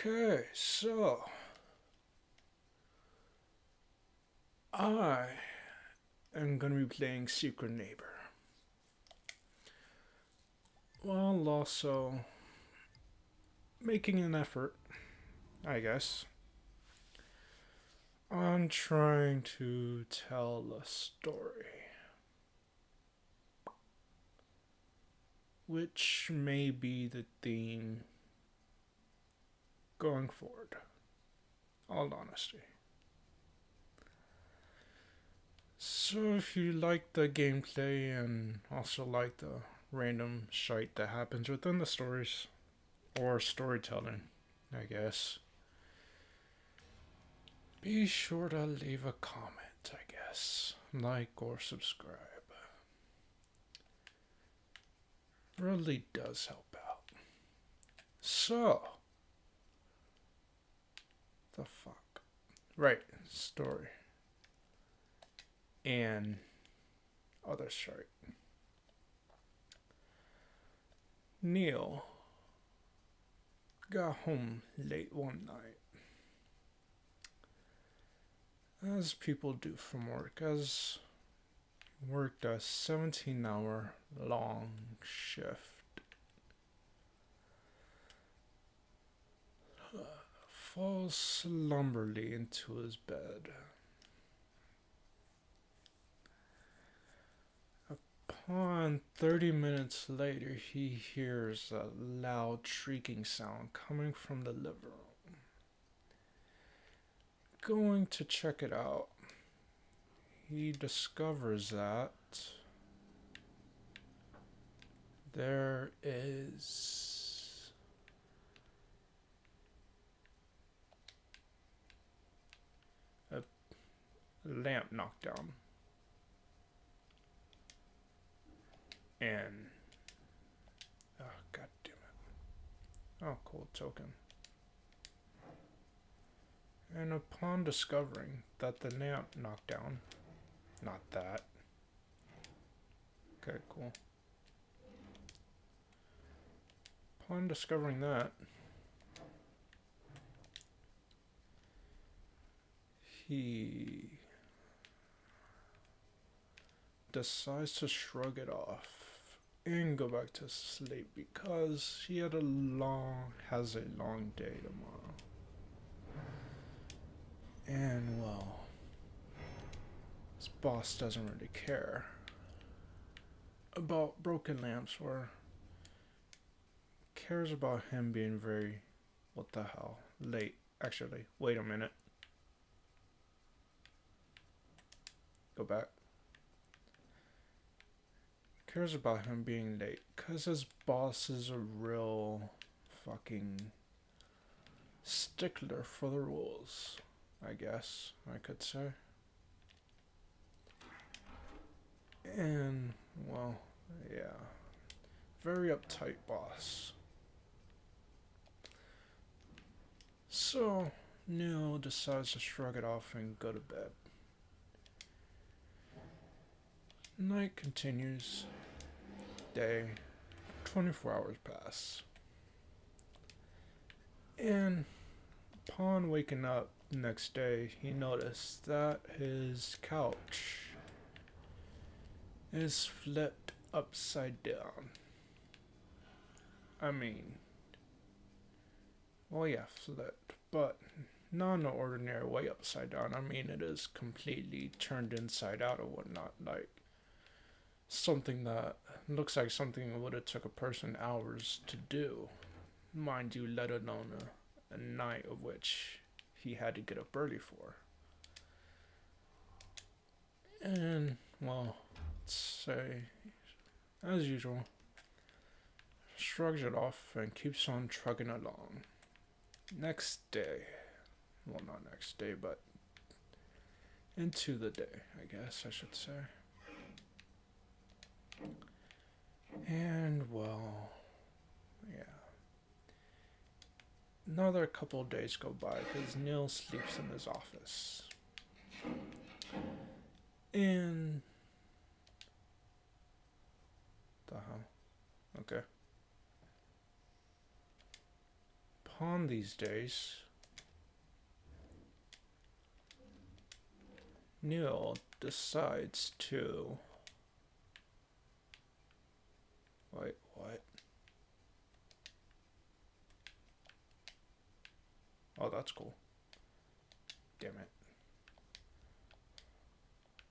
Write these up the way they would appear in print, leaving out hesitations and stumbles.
Okay, so I am gonna be playing Secret Neighbor, while also making an effort, I guess, on trying to tell a story, which may be the theme going forward. All honesty. So if you like the gameplay and also like the random shite that happens within the stories, or storytelling, I guess, be sure to leave a comment, I guess. Like or subscribe. Really does help out. So, the fuck? Right, story. And other shite. Neil got home late one night, as people do from work, as worked a 17-hour long shift. Falls slumberly into his bed. Upon 30 minutes later, he hears a loud shrieking sound coming from the living room. Going to check it out, he discovers that there is a lamp knocked down. And oh, god damn it. Oh, cool token. And upon discovering that the lamp knocked down, not that. Okay, cool. Upon discovering that, he decides to shrug it off and go back to sleep because he has a long day tomorrow. And well, his boss doesn't really care about broken lamps, or cares about him being very, what the hell, late. Actually, wait a minute. Go back. Cares about him being late because his boss is a real fucking stickler for the rules, I guess I could say. And well, yeah, very uptight boss. So Neil decides to shrug it off and go to bed. Night continues. Day. 24 hours pass. And upon waking up the next day, he noticed that his couch is flipped upside down. I mean, well, yeah, flipped, but not in the ordinary way upside down. I mean, it is completely turned inside out or whatnot, like something that looks like something that would have took a person hours to do, mind you, let alone a night of which he had to get up early for. And well, let's say, as usual, shrugs it off and keeps on trucking along. Next day, well, not next day, but into the day, I guess I should say. And well, yeah. Another couple of days go by because Neil sleeps in his office. And the hell? Okay. Pawn these days. Neil decides to... Wait, what? Oh, that's cool. Damn it.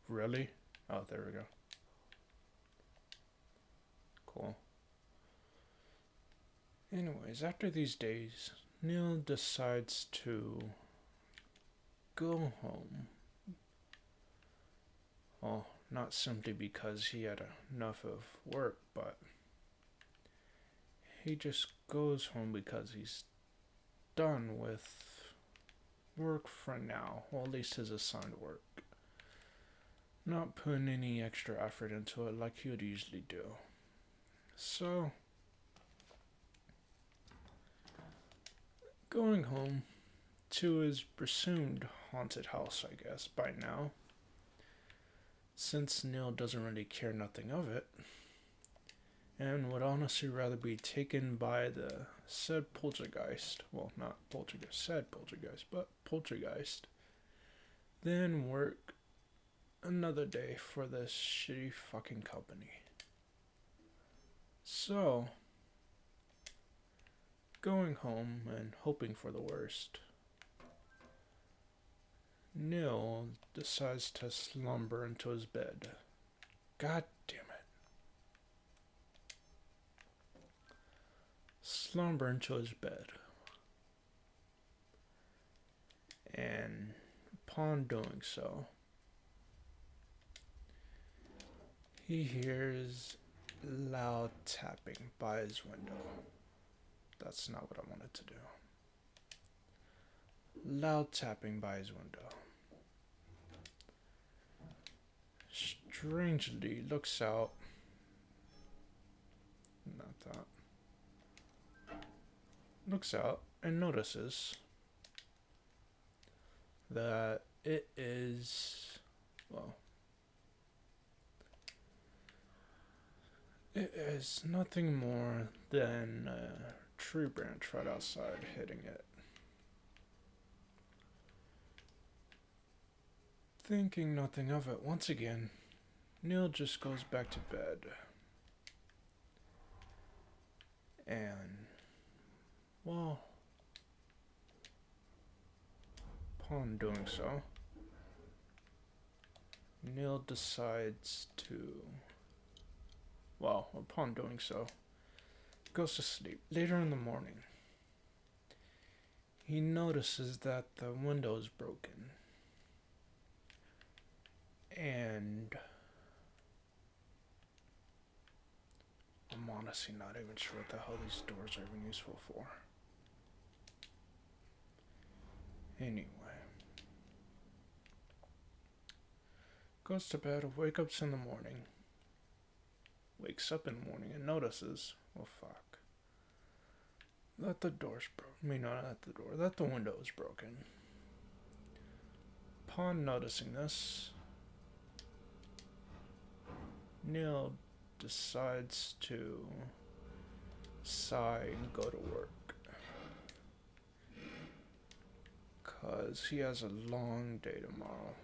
Really? Oh, there we go. Cool. Anyways, after these days, Neil decides to go home. Well, not simply because he had enough of work, but he just goes home because he's done with work for now, or at least his assigned work. Not putting any extra effort into it like he would usually do. So, going home to his presumed haunted house, I guess, by now, since Neil doesn't really care nothing of it, and would honestly rather be taken by the said poltergeist, well, not poltergeist, said poltergeist, but poltergeist, than work another day for this shitty fucking company. So, going home and hoping for the worst, Neil decides to slumber into his bed. God damn it. Slumber into his bed. And upon doing so, he hears loud tapping by his window. That's not what I wanted to do. Loud tapping by his window. Strangely looks out. Not that. Looks out and notices that it is, well, it is nothing more than a tree branch right outside hitting it. Thinking nothing of it once again, Neil just goes back to bed. And, well, upon doing so, Neil decides to, well, upon doing so, goes to sleep. Later in the morning, he notices that the window is broken. And I'm honestly not even sure what the hell these doors are even useful for. Anyway. Goes to bed, wakes up in the morning. Wakes up in the morning and notices, well fuck, that the door's broken. I mean, not the door, that the window is broken. Upon noticing this, Neil decides to sigh and go to work. Cause he has a long day tomorrow.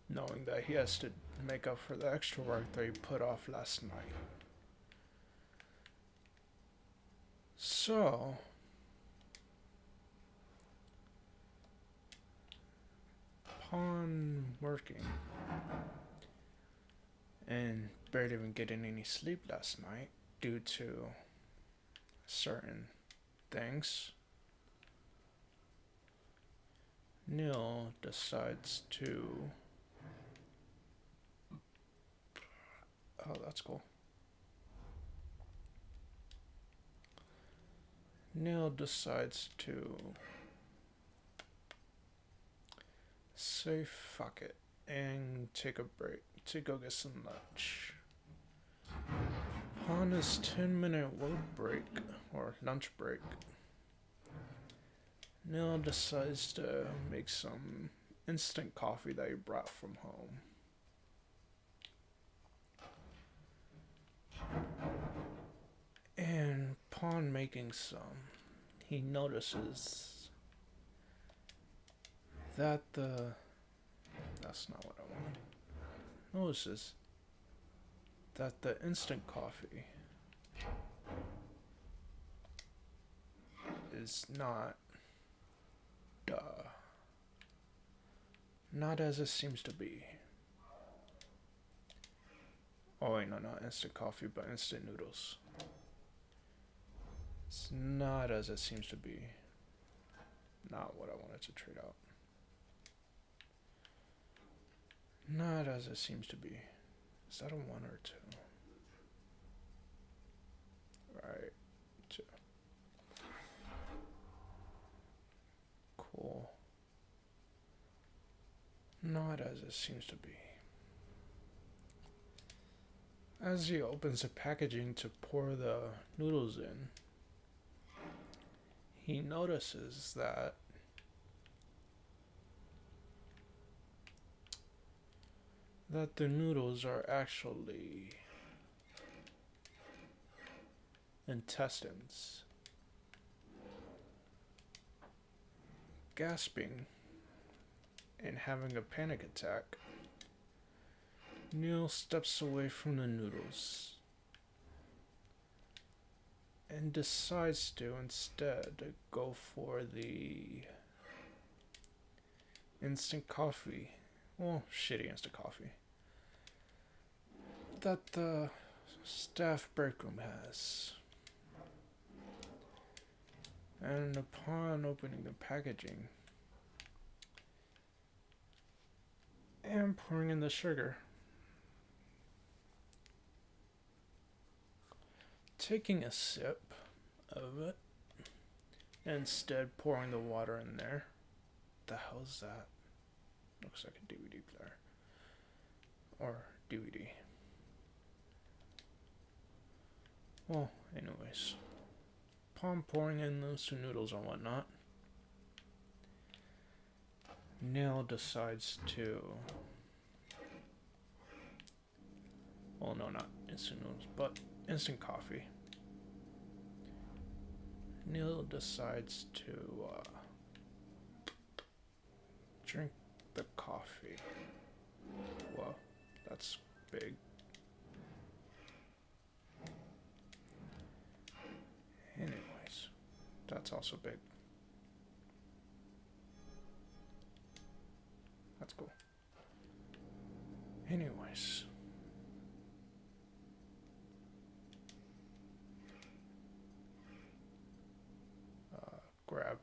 Knowing that he has to make up for the extra work that he put off last night. So, upon working and barely even getting any sleep last night due to certain things, Neil decides to... Oh, that's cool. Neil decides to say fuck it and take a break to go get some lunch. On his 10-minute work break, or lunch break, Neil decides to make some instant coffee that he brought from home. And upon making some, he notices that that's not what I wanted. Notices that the instant coffee is not as it seems to be. Oh wait, no, not instant coffee, but instant noodles. It's not as it seems to be. Not what I wanted to trade out. Not as it seems to be. Is that a 1 or 2? Right, 2. Cool. Not as it seems to be. As he opens the packaging to pour the noodles in, he notices that the noodles are actually intestines. Gasping and having a panic attack, Neil steps away from the noodles and decides to instead go for the instant coffee. Well, shitty instant coffee that the staff break room has. And upon opening the packaging and pouring in the sugar, taking a sip of it, instead pouring the water in there. The hell's that? Looks like a DVD player. Or DVD. Well, anyways. Upon pouring in those 2 noodles and whatnot, Neil decides to... Well, no, not instant noodles, but instant coffee. Neil decides to drink the coffee. Whoa, that's big. Anyways, that's also big. That's cool. Anyways. Grab.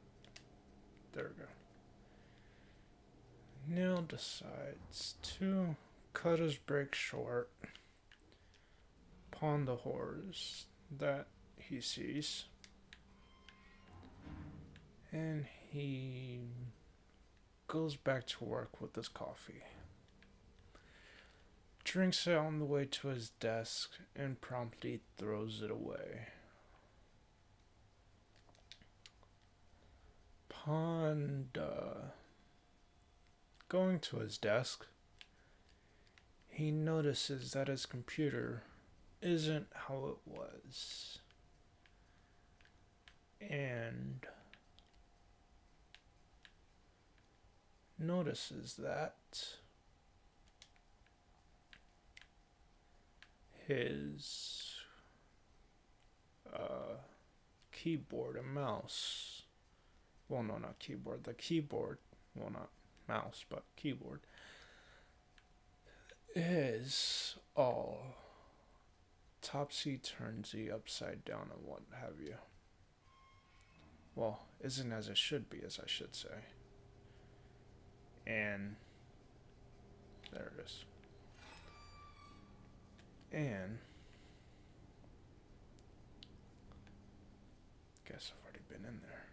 There we go. Neil decides to cut his break short upon the horrors that he sees, and he goes back to work with his coffee, drinks it on the way to his desk, and promptly throws it away. Upon going to his desk, he notices that his computer isn't how it was, and notices that his keyboard and mouse, well, no, not keyboard, the keyboard, well, not mouse, but keyboard, is all topsy-turvy, upside down, and what have you. Well, isn't as it should be, as I should say. And there it is. And guess I've already been in there.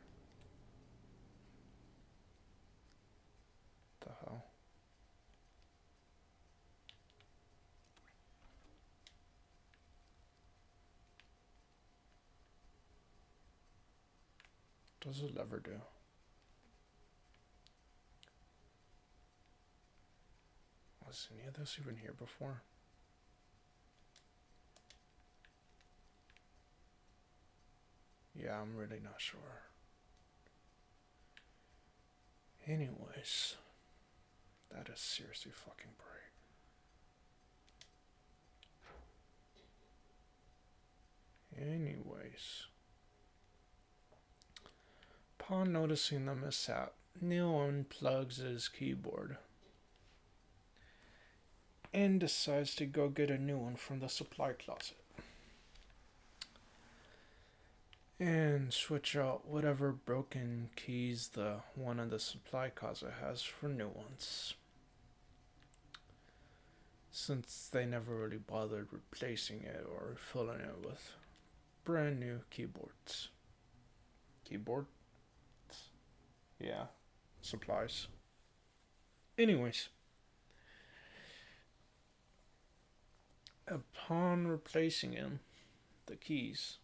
The hell? What does the lever do? Was any of this even here before? Yeah, I'm really not sure. Anyways, that is seriously fucking bright. Anyways, upon noticing the mishap, Neil unplugs his keyboard and decides to go get a new one from the supply closet and switch out whatever broken keys the one in the supply closet has for new ones, since they never really bothered replacing it or filling it with brand new keyboards. Keyboard? Yeah, supplies. Anyways, upon replacing the keys,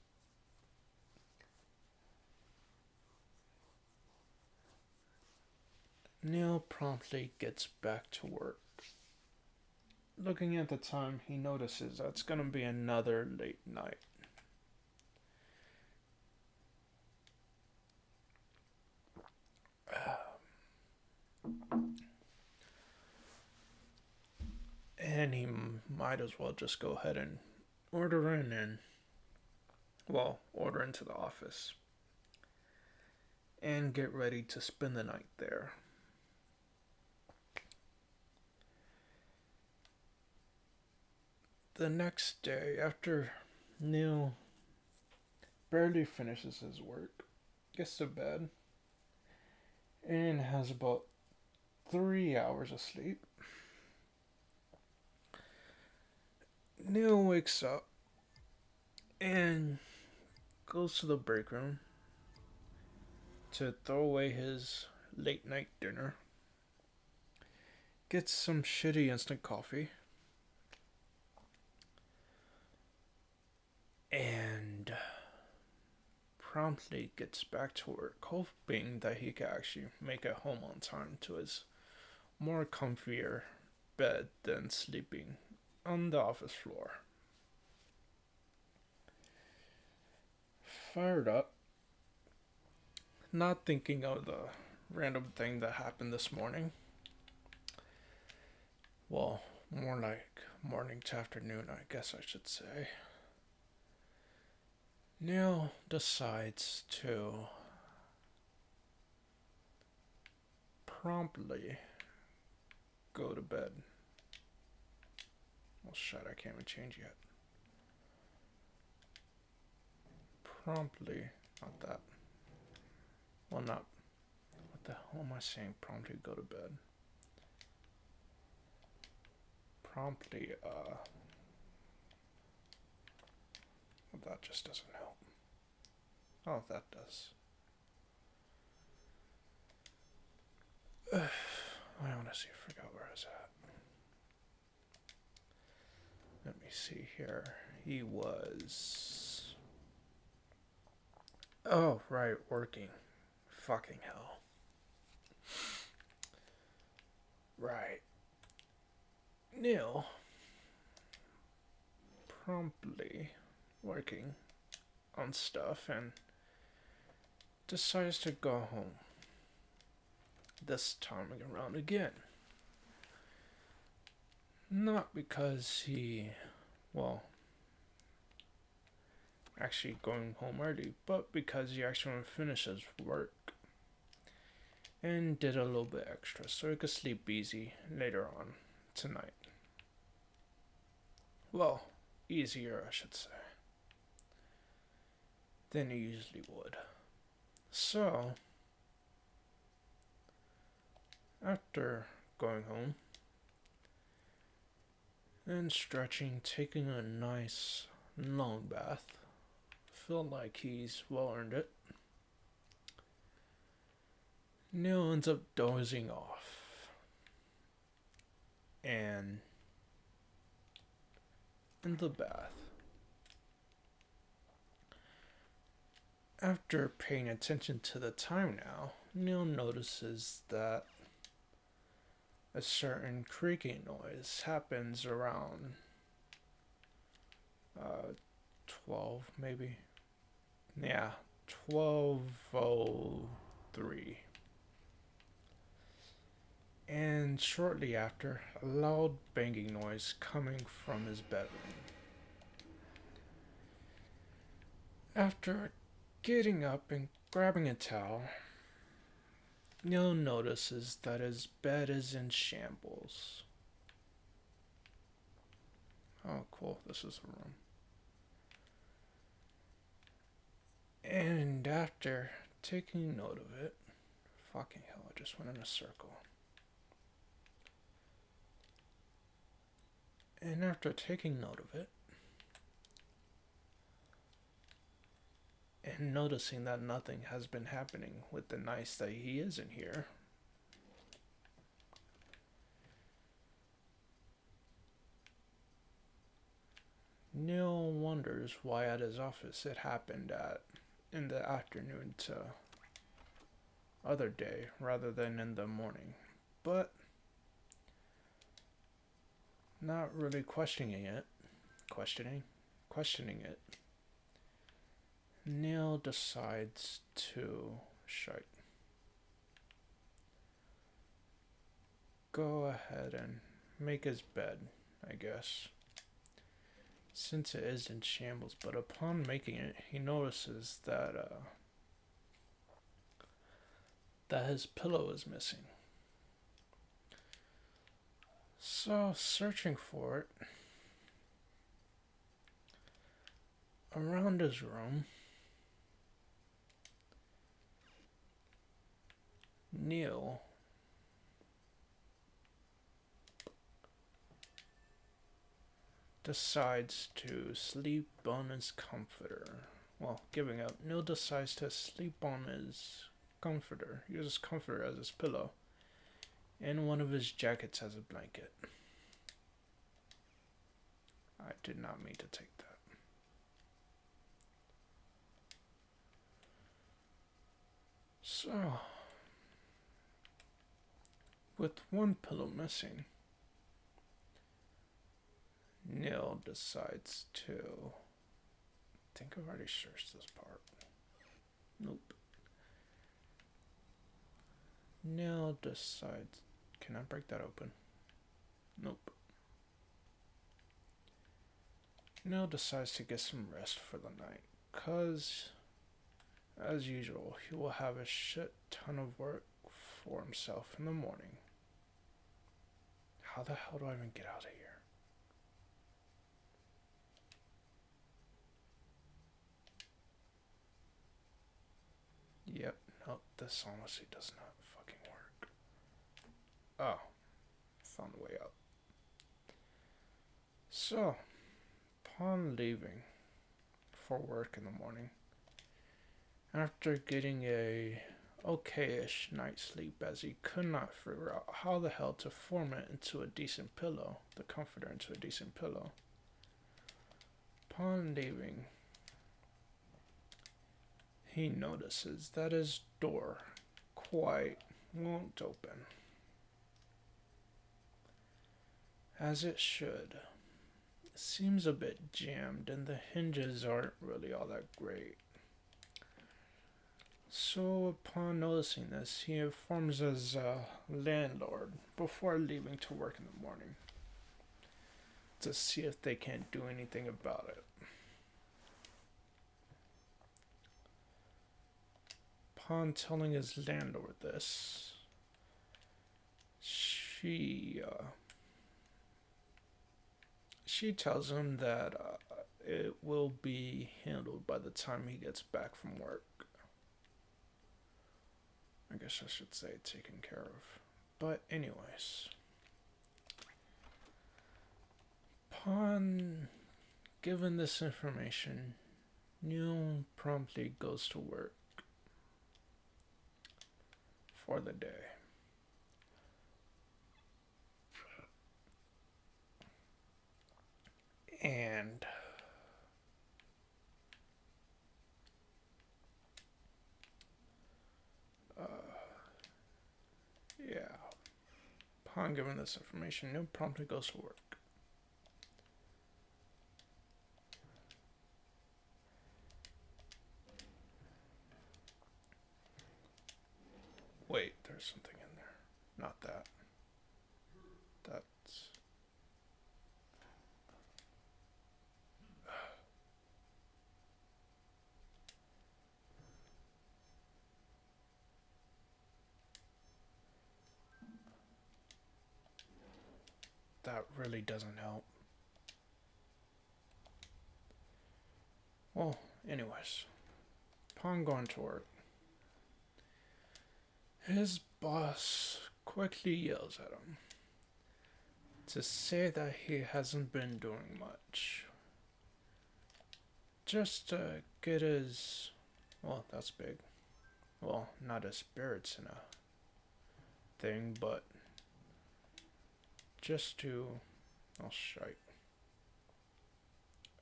Neil promptly gets back to work. Looking at the time, he notices that it's gonna be another late night. And he might as well just go ahead and order into the office and get ready to spend the night there. The next day, after Neil barely finishes his work, gets to bed, and has about 3 hours of sleep, Neil wakes up and goes to the break room to throw away his late night dinner, gets some shitty instant coffee, and promptly gets back to work, hoping that he can actually make it home on time to his more comfier bed than sleeping on the office floor. Fired up, not thinking of the random thing that happened this morning. Well, more like morning to afternoon, I guess I should say. Neil decides to promptly go to bed. Well, shit, I can't even change yet. Promptly, not that. Well, not. What the hell am I saying? Promptly go to bed. Promptly, well, that just doesn't help. Oh, that does. I honestly forgot where I was at. Let me see here. He was... Oh, right, working. Fucking hell. Right. Neil promptly working on stuff and decides to go home. This time around again. Not because actually going home early, but because he actually wanted to finish his work and did a little bit extra so he could sleep easy later on tonight. Well, easier, I should say, than he usually would. So, after going home and stretching, taking a nice long bath, feel like he's well earned it, Neil ends up dozing off and in the bath. After paying attention to the time now, Neil notices that a certain creaking noise happens around 12 maybe. Yeah, 12:03. and shortly after, a loud banging noise coming from his bedroom. After getting up and grabbing a towel, Neil notices that his bed is in shambles. Oh, cool, this is a room. And after taking note of it, fucking hell, I just went in a circle. And after taking note of it, and noticing that nothing has been happening with the nights that he isn't here, Neil wonders why at his office it happened in the afternoon to other day rather than in the morning. But not really questioning it, Neil decides to go ahead and make his bed, I guess, since it is in shambles. But upon making it, he notices that his pillow is missing. So, searching for it around his room, Neil decides to sleep on his comforter. Well, giving up, Neil decides to sleep on his comforter, use his comforter as his pillow, and one of his jackets as a blanket. I did not mean to take that. So, with one pillow missing, Neil decides to... I think I've already searched this part. Nope. Neil decides... Can I break that open? Nope. Neil decides to get some rest for the night, cause, as usual, he will have a shit ton of work for himself in the morning. How the hell do I even get out of here? Yep, nope, this honestly does not fucking work. Oh, found a way out. So, upon leaving for work in the morning, after getting a okay-ish night's sleep, as he could not figure out how the hell to form it into a decent pillow, the comforter into a decent pillow. Upon leaving, he notices that his door quite won't open, as it should. It seems a bit jammed and the hinges aren't really all that great. So upon noticing this, he informs his landlord before leaving to work in the morning to see if they can't do anything about it. Upon telling his landlord this, she tells him that it will be handled by the time he gets back from work. I guess I should say taken care of. But anyways, upon given this information, Neil promptly goes to work for the day. And yeah, upon given this information, Neil promptly goes to work. Wait, there's something in there. Not that. That's... that really doesn't help. Well, anyways, upon going to work, his boss quickly yells at him to say that he hasn't been doing much. Just to get his, well, that's big. Well, not his spirits in a thing, but just to, oh shite.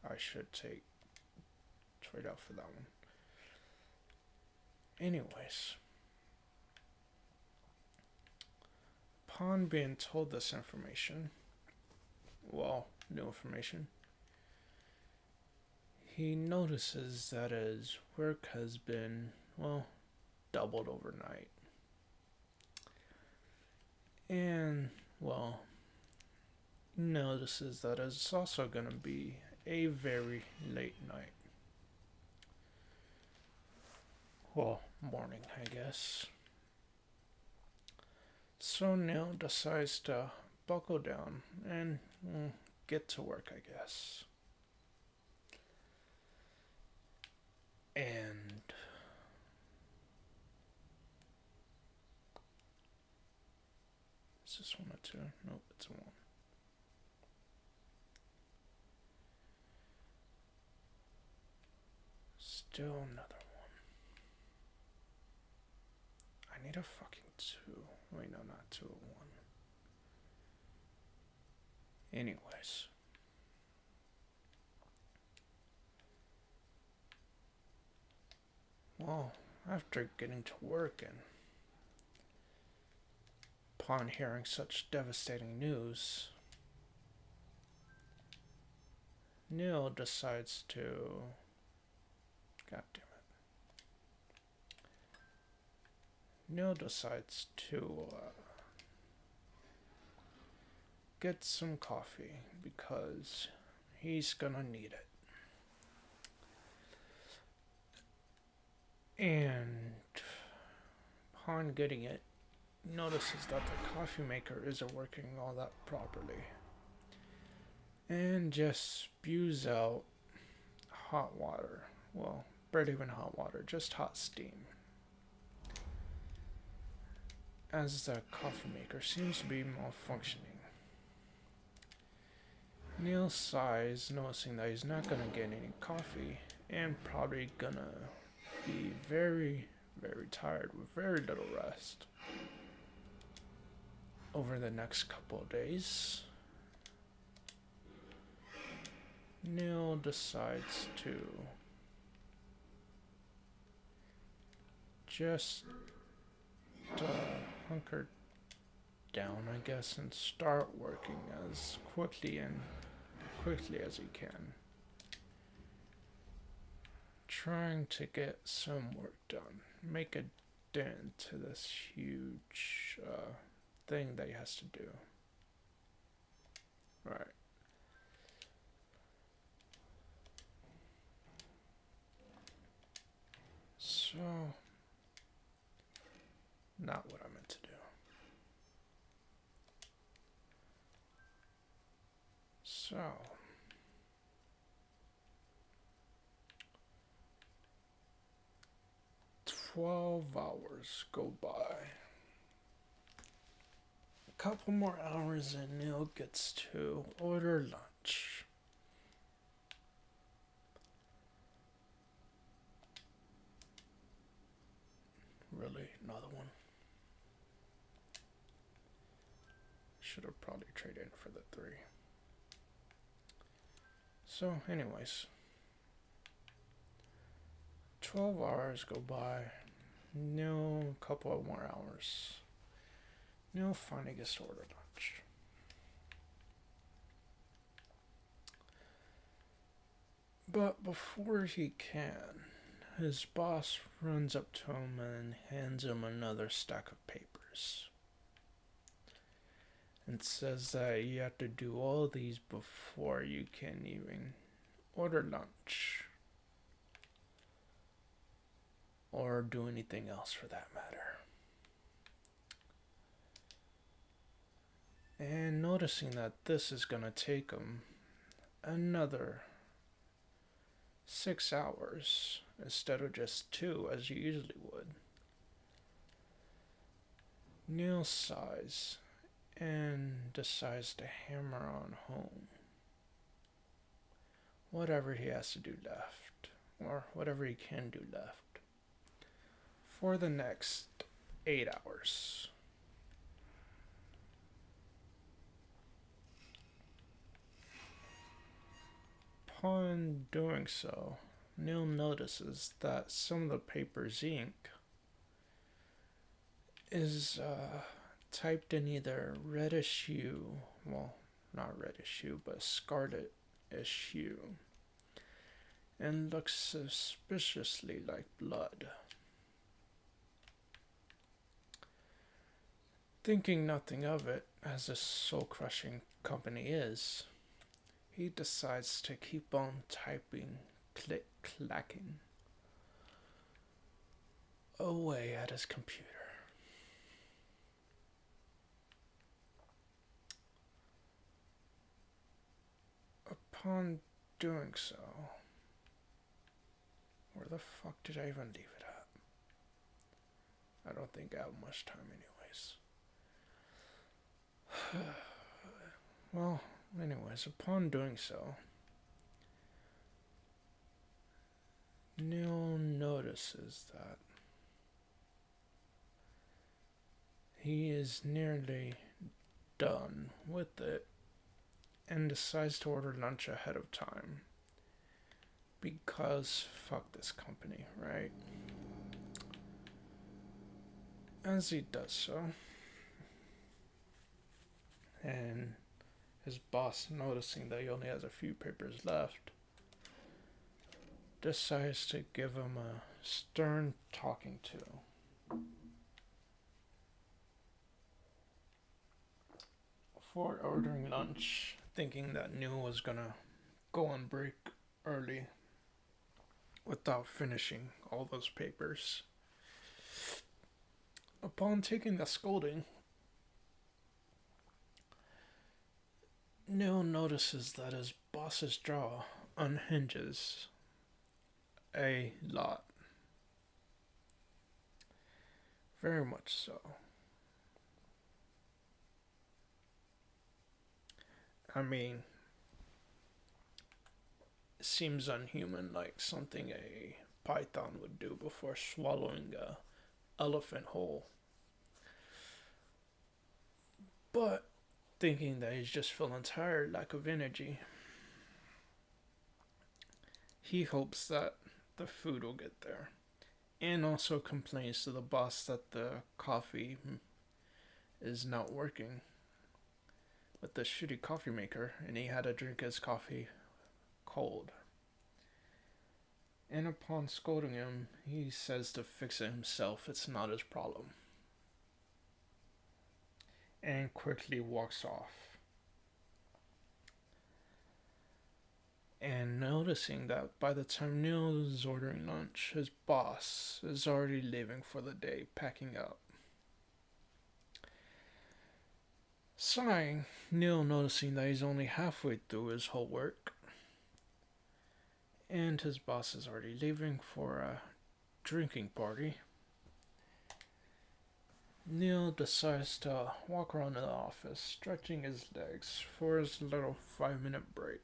I should trade out for that one. Anyways, upon being told this information, well, new information, he notices that his work has been, well, doubled overnight. And, well, notices that it's also going to be a very late night. Well, morning, I guess. So Neil decides to buckle down and get to work, I guess. And is this one a two? Nope, it's a one. Still another one. I need a fucking two. Wait, no, not two, a one. Anyways. Well, after getting to work and upon hearing such devastating news, Neil decides to... God damn it. Neil decides to get some coffee because he's gonna need it. And upon getting it, notices that the coffee maker isn't working all that properly and just spews out hot water. Well, barely even hot water, just hot steam. As the coffee maker seems to be malfunctioning. Neil sighs, noticing that he's not gonna get any coffee and probably gonna be very, very tired with very little rest over the next couple of days. Neil decides to just hunker down, I guess, and start working as quickly as he can. Trying to get some work done. Make a dent to this huge thing that he has to do. Right. So, not what I meant to do. So, 12 hours go by. A couple more hours and Neil gets to order lunch. Really? Another one? Should have probably traded in for the 3. So, anyways. 12 hours go by. No, couple of more hours. Neil finally gets to order lunch. But before he can, his boss runs up to him and hands him another stack of papers. It says that you have to do all these before you can even order lunch or do anything else for that matter. And noticing that this is gonna take him another 6 hours instead of just 2 as you usually would, Neil sighs and decides to hammer on home whatever he has to do left, or whatever he can do left, for the next 8 hours. Upon doing so, Neil notices that some of the paper's ink is typed in either reddish hue, well, not reddish hue, but scarletish hue, and looks suspiciously like blood. Thinking nothing of it, as this soul-crushing company is, he decides to keep on typing, click-clacking, away at his computer. Upon doing so, where the fuck did I even leave it at? I don't think I have much time anyways. Well, anyways, upon doing so, Neil notices that he is nearly done with it and decides to order lunch ahead of time. Because fuck this company, right? As he does so, and his boss, noticing that he only has a few papers left, decides to give him a stern talking to for ordering lunch, thinking that Neil was gonna go on break early without finishing all those papers. Upon taking the scolding, Neil notices that his boss's jaw unhinges a lot. Very much so. I mean, it seems unhuman, like something a python would do before swallowing a elephant whole. But thinking that he's just feeling tired, lack of energy, he hopes that the food will get there. And also complains to the boss that the coffee is not working with the shitty coffee maker, and he had to drink his coffee cold. And upon scolding him, he says to fix it himself, it's not his problem. And quickly walks off. And noticing that by the time Neil is ordering lunch, his boss is already leaving for the day, packing up. Sighing, Neil noticing that he's only halfway through his whole work, and his boss is already leaving for a drinking party, Neil decides to walk around the office, stretching his legs for his little 5-minute break.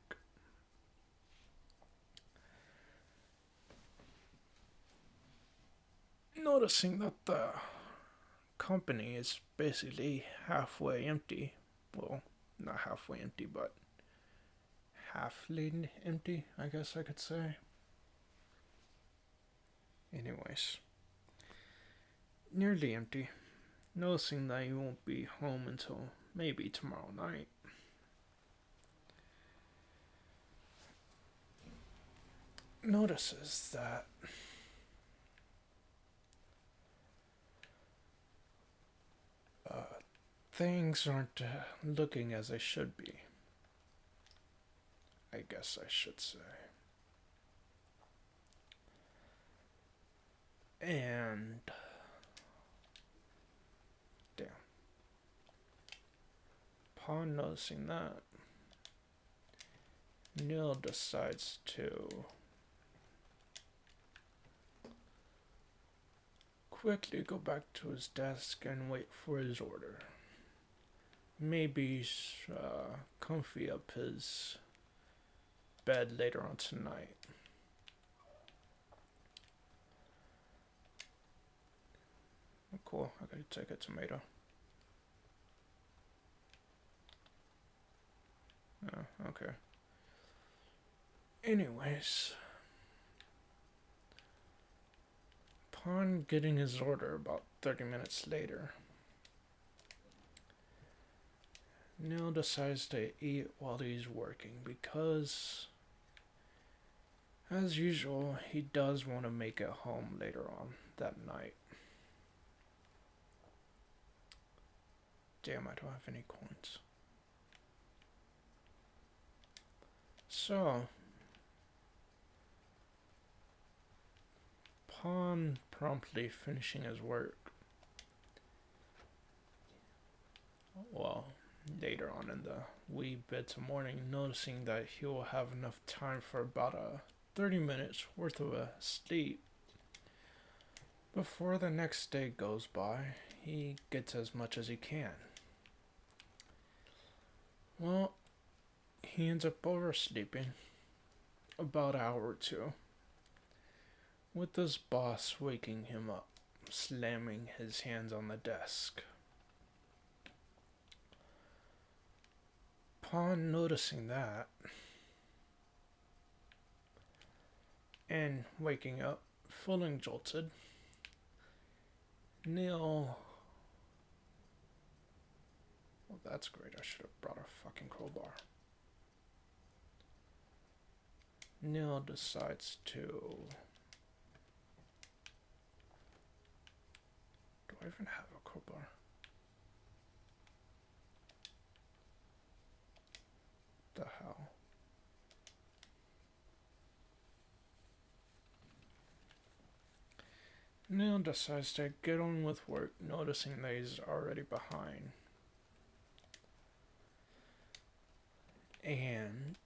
Noticing that the company is basically halfway empty. Well, not halfway empty, but halfly empty, I guess I could say. Anyways, nearly empty. Noticing that he won't be home until maybe tomorrow night. Notices that things aren't looking as they should be. I guess I should say. And damn. Upon noticing that, Neil decides to quickly go back to his desk and wait for his order. Maybe comfy up his bed later on tonight. Cool, I gotta take a tomato. Oh, okay. Anyways, upon getting his order about 30 minutes later, Neil decides to eat while he's working because, as usual, he does want to make it home later on that night. Damn, I don't have any coins. So, upon promptly finishing his work, well, later on in the wee bits of morning, noticing that he will have enough time for about 30 minutes worth of sleep before the next day goes by, he gets as much as he can. Well, he ends up oversleeping about an hour or two, with his boss waking him up, slamming his hands on the desk. Upon noticing that, and waking up, feeling jolted, Neil... Well, that's great, I should have brought a fucking crowbar. Neil decides to... Do I even have a crowbar? The hell? Neil decides to get on with work, noticing that he's already behind. And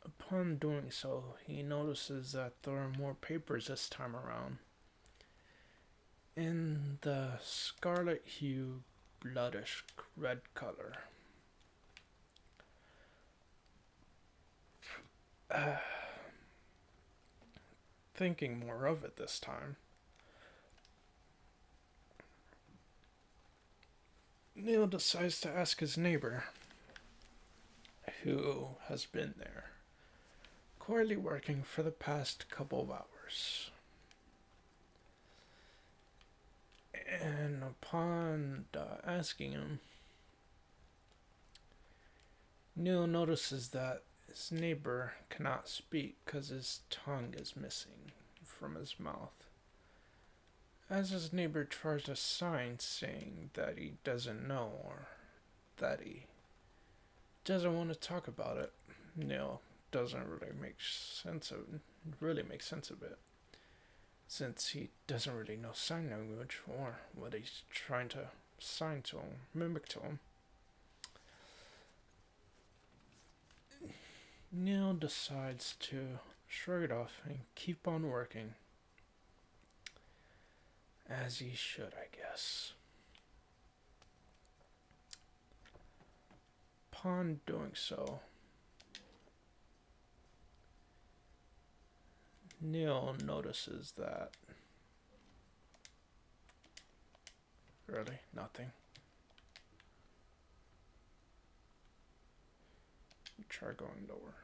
upon doing so, he notices that there are more papers this time around, in the scarlet hue, bloodish red color. Thinking more of it this time, Neil decides to ask his neighbor, who has been there, quietly working for the past couple of hours. And upon asking him, Neil notices that his neighbor cannot speak because his tongue is missing from his mouth. As his neighbor tries to sign saying that he doesn't know or that he doesn't want to talk about it, Neil doesn't really make sense of it, since he doesn't really know sign language or what he's trying to sign to him, mimic to him. Neil decides to shrug it off and keep on working, as he should, I guess. Upon doing so, Neil notices that... Really? Nothing? Try going lower.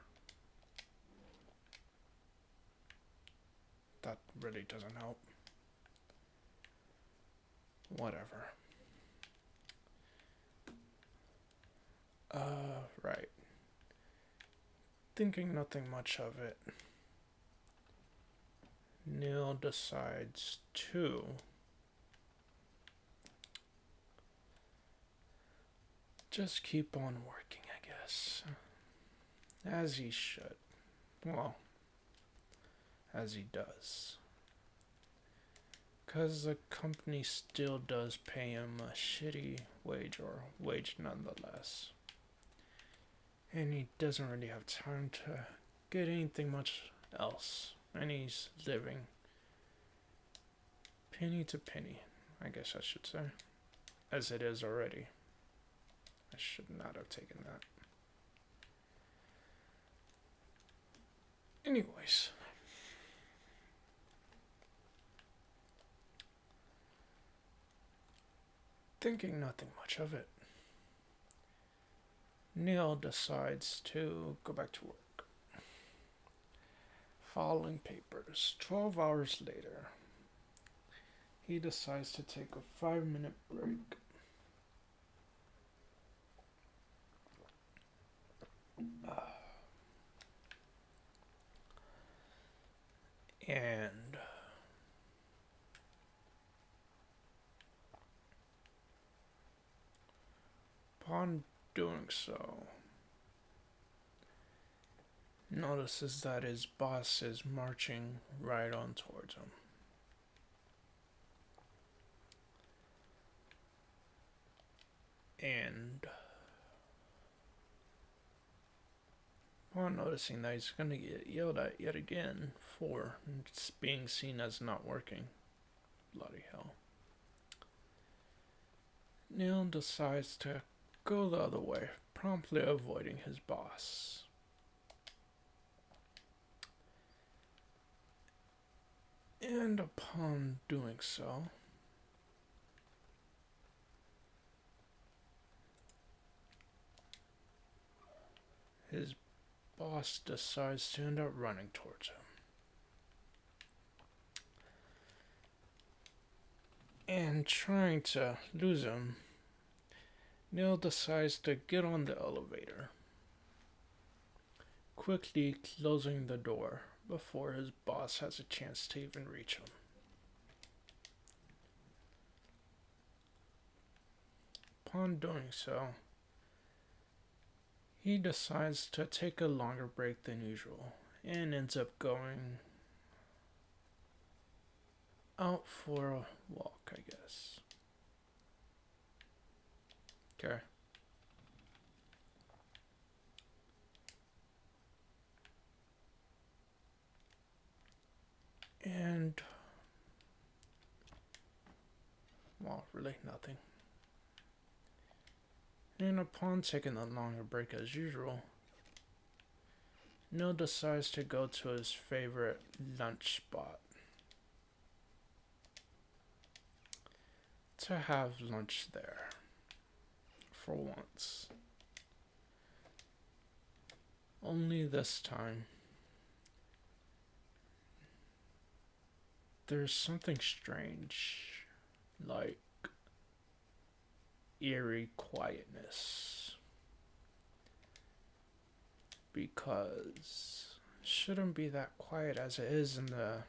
That really doesn't help. Whatever. Right. Thinking nothing much of it, Neil decides to just keep on working, I guess. As he should. Well, as he does. Because the company still does pay him a shitty wage, or wage nonetheless. And he doesn't really have time to get anything much else. And he's living penny to penny, I guess I should say. As it is already. I should not have taken that. Anyways. Thinking nothing much of it, Neil decides to go back to work. Filing papers. 12 hours later, he decides to take a 5-minute break. And upon doing so, notices that his boss is marching right on towards him. And upon noticing that he's going to get yelled at yet again for being seen as not working, bloody hell, Neil decides to go the other way, promptly avoiding his boss. And upon doing so, his boss decides to end up running towards him. And trying to lose him, Neil decides to get on the elevator, quickly closing the door before his boss has a chance to even reach him. Upon doing so, he decides to take a longer break than usual and ends up going out for a walk, I guess. Okay. And, well, really nothing. And upon taking a longer break as usual, Neil decides to go to his favorite lunch spot to have lunch there, for once. Only this time, there's something strange, like eerie quietness, because it shouldn't be that quiet as it is in the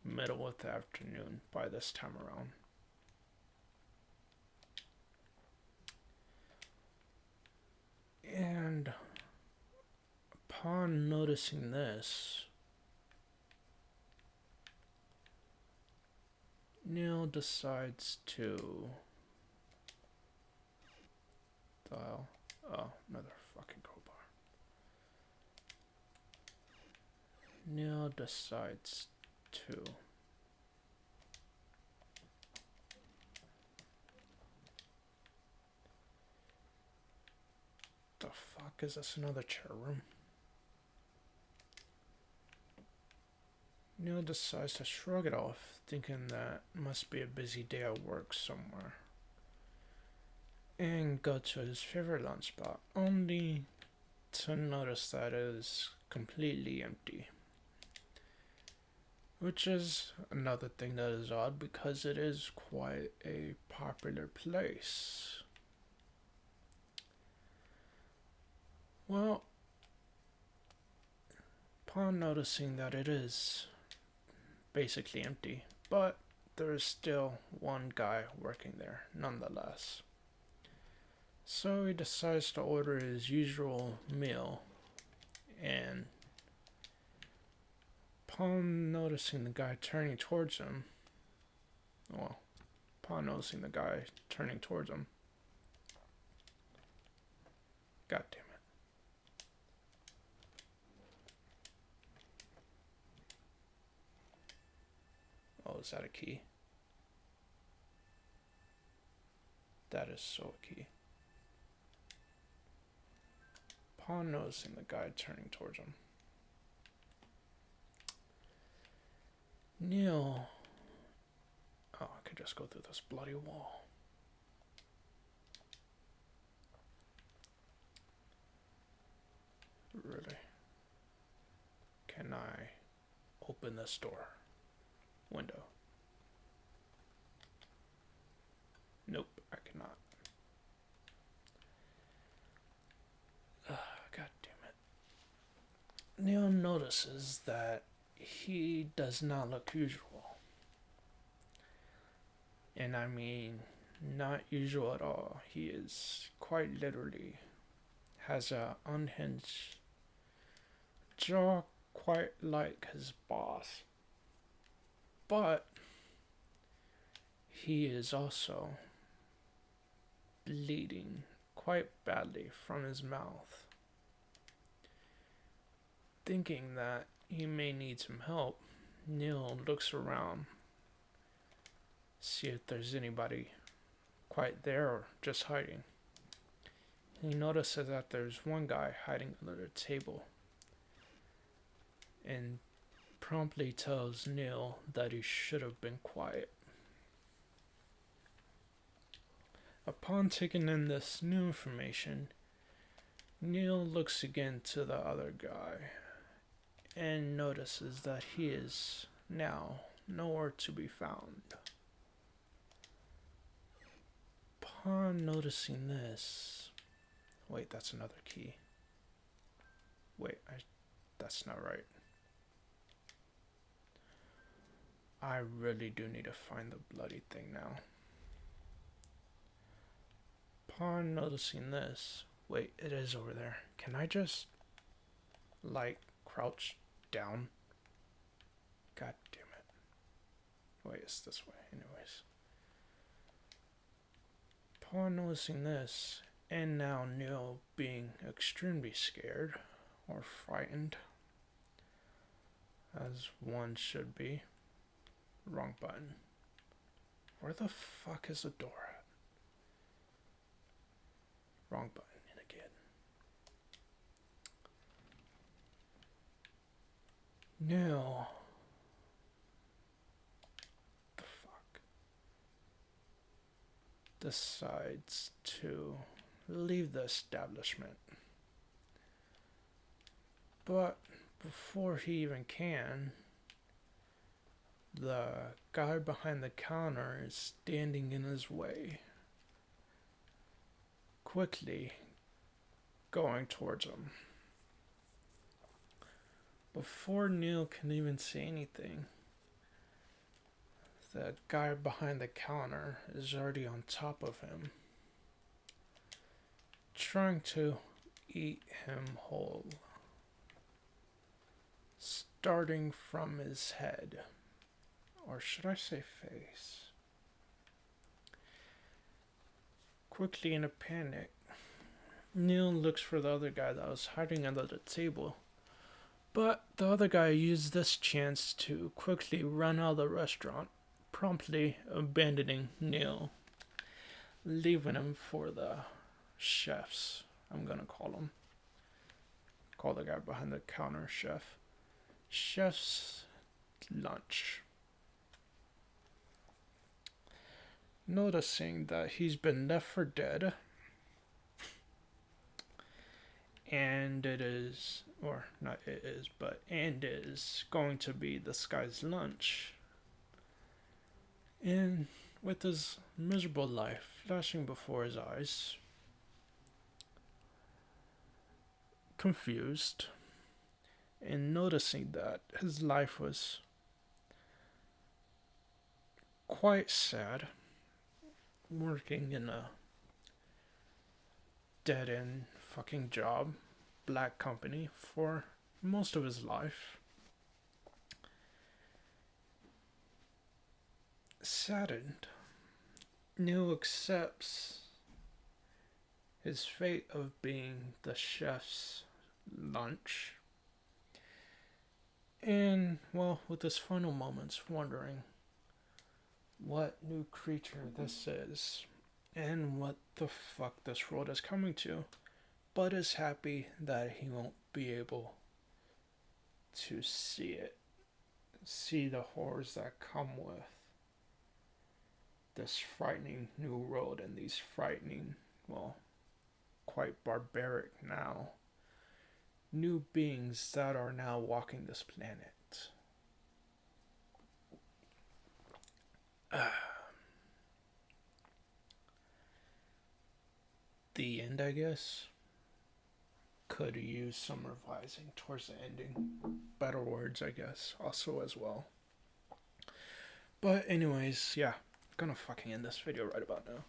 middle of the afternoon by this time around. And upon noticing this, Neil decides to dial. Oh, another fucking crowbar. Neil decides to the fuck is this, another chair room? Neil decides to shrug it off, thinking that must be a busy day at work somewhere, and go to his favorite lunch spot, only to notice that it is completely empty. Which is another thing that is odd, because it is quite a popular place. Well, upon noticing that it is basically empty, but there is still one guy working there nonetheless. So he decides to order his usual meal, and upon noticing the guy turning towards him, well, upon noticing the guy turning towards him, God damn it. Oh, is that a key? That is so a key. Upon noticing the guy turning towards him, Neil. Oh, I could just go through this bloody wall. Really? Can I open this door? Window. Nope, I cannot. God damn it. Neil notices that he does not look usual. And I mean, not usual at all. He is quite literally has a unhinged jaw, quite like his boss. But he is also bleeding quite badly from his mouth. Thinking that he may need some help, Neil looks around, see if there's anybody quite there or just hiding. He notices that there's one guy hiding under the table, and promptly tells Neil that he should have been quiet. Upon taking in this new information, Neil looks again to the other guy and notices that he is now nowhere to be found. Upon noticing this, wait, that's another key. Wait, that's not right. I really do need to find the bloody thing now. Upon noticing this, wait, it is over there. Can I just, like, crouch down? God damn it. Wait, it's this way, anyways. Upon noticing this, and now Neil being extremely scared or frightened, as one should be. Wrong button. Where the fuck is the door at? Wrong button, and again. Now, the fuck decides to leave the establishment. But before he even can, the guy behind the counter is standing in his way, quickly going towards him. Before Neil can even say anything, the guy behind the counter is already on top of him, trying to eat him whole, starting from his head, or should I say face. Quickly in a panic, Neil looks for the other guy that was hiding under the table, but the other guy used this chance to quickly run out of the restaurant, promptly abandoning Neil, leaving him for the chefs. I'm gonna call him. Call the guy behind the counter chef. Chef's lunch. Noticing that he's been left for dead, and it is, or not it is, but and is going to be this guy's lunch. And with his miserable life flashing before his eyes, confused, and noticing that his life was quite sad, working in a dead end fucking job, black company, for most of his life. Saddened, Neil accepts his fate of being the chef's lunch. And, well, with his final moments, wondering what new creature this is and what the fuck this world is coming to, but is happy that he won't be able to see the horrors that come with this frightening new world and these frightening, well, quite barbaric now, new beings that are now walking this planet. The end, I guess. Could use some revising towards the ending. Better words, I guess, also as well. But anyways, yeah, gonna fucking end this video right about now.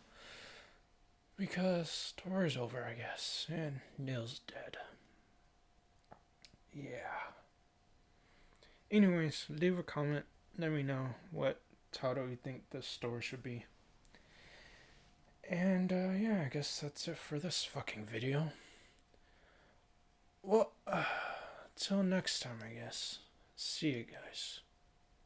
Because story's over, I guess, and Neil's dead. Yeah. Anyways, leave a comment. Let me know what title you think this story should be. And yeah, I guess that's it for this fucking video. Well, till next time, I guess. See you guys.